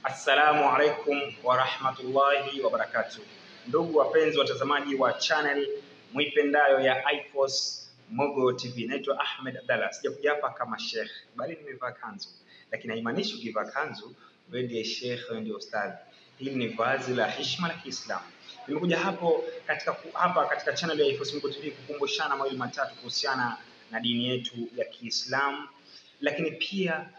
Assalamu alaikum wa rahmatullahi wa barakatuh. Ndugu wapenzi watazamaji wa channel mwipendayo ya iForce Mogo TV. Naitwa Ahmed Abdallah. Sijakuja hapa kama sheikh, bali nimevaa kanzu. Lakini haimaanishi ukivaa kanzu wewe ndiye sheikh, wewe ndiye ustadhi. Hili ni vazi la heshima la Kiislamu. Nimekuja hapa katika channel ya iForce Mogo TV kukumbushana mawili matatu kuhusiana na dini yetu ya Kiislamu, lakini pia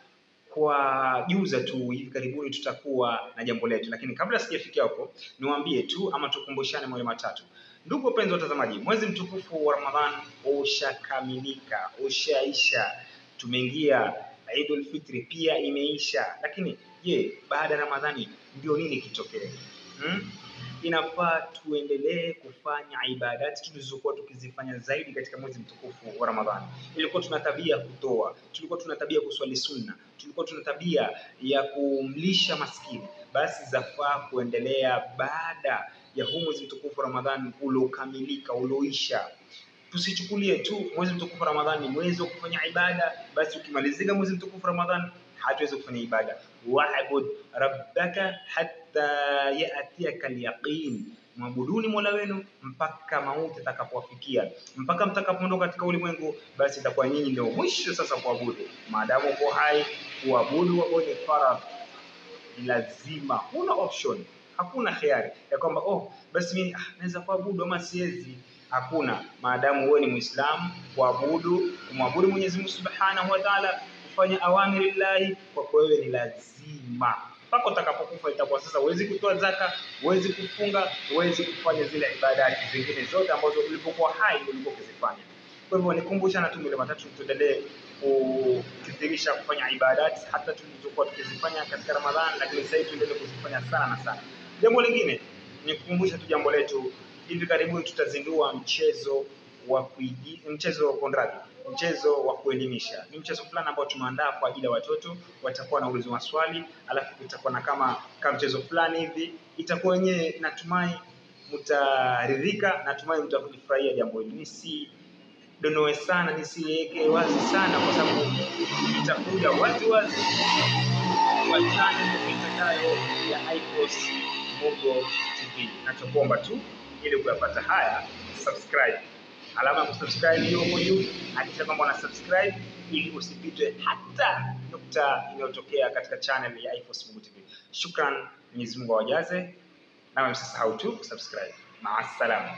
kwa juza tu hivi karibuni tutakuwa na jambo letu. Lakini kabla sijafikia huko, niwaambie tu ama tukumbushane mawili matatu. Ndugu wapenzi watazamaji, mwezi mtukufu wa Ramadhan ushakamilika, ushaisha. Tumeingia Eidul Fitri pia imeisha. Lakini je, baada ya Ramadhani ndio nini kitokee? Inafaa tuendelee kufanya ibadati tulizokuwa tukizifanya zaidi katika mwezi mtukufu wa Ramadhani. Ilikuwa tuna tabia kutoa, tulikuwa tuna tabia kuswali sunna, tulikuwa tuna tabia ya kumlisha maskini. Basi zafaa kuendelea baada ya huu mwezi mtukufu wa Ramadhani uliokamilika, ulioisha. Tusichukulie tu mwezi mtukufu wa Ramadhani ni mwezi wa kufanya ibada, basi ukimalizika mwezi mtukufu wa Ramadhani hatuwezi kufanya ibada. Wa'bud rabbaka hatta ya'tiyaka al-yaqin, mwabuduni Mola wenu mpaka mauti atakapowafikia, mpaka mtakapoondoka katika ulimwengu. Basi itakuwa nyinyi ndio mwisho sasa kuabudu. Maadamu uko hai, kuabudu wenye faradhi ni lazima, huna option, hakuna khiari ya kwamba basi mimi naweza kuabudu ama siwezi. Hakuna. Maadamu wewe ni Muislamu, kumwabudu Mwenyezi Mungu Subhanahu wa Ta'ala, kufanya awamiri lillahi kwa wewe ni lazima. Mpaka utakapokufa itakuwa sasa huwezi kutoa zaka, huwezi kufunga, huwezi kufanya zile ibadati zingine zote ambazo ulipokuwa hai ulikuwa ukizifanya. Kwa hivyo nikumbushana tu mile matatu, tuendelee kukithirisha kufanya ibadati hata tulizokuwa tukizifanya katika Ramadhani, lakini sasa hivi tuendelee kuzifanya sana na sana. Jambo lingine ni kukumbusha tu jambo letu, hivi karibuni tutazindua mchezo wa kuelimisha. Ni mchezo fulani ambao tumeandaa kwa ajili ya watoto. Watakuwa na ulizo maswali, alafu kutakuwa na kama mchezo fulani hivi. Itakuwa yenyewe, natumai mtaridhika, natumai mtafurahia jambo hili. Nisidonoe sana, nisiweke wazi sana, kwa sababu itakuja wazi kwa channel ipendayo ya iForce Mogo TV. Nachokuomba tu ili kuyapata haya, subscribe. Alama ya kusubscribe hiyo hapo juu, hakikisha kwamba una subscribe ili usipitwe hata nukta inayotokea katika channel ya iForce Mogo TV. Shukran, Mwenyezi Mungu awajaze, na msisahau tu kusubscribe. Maasalama.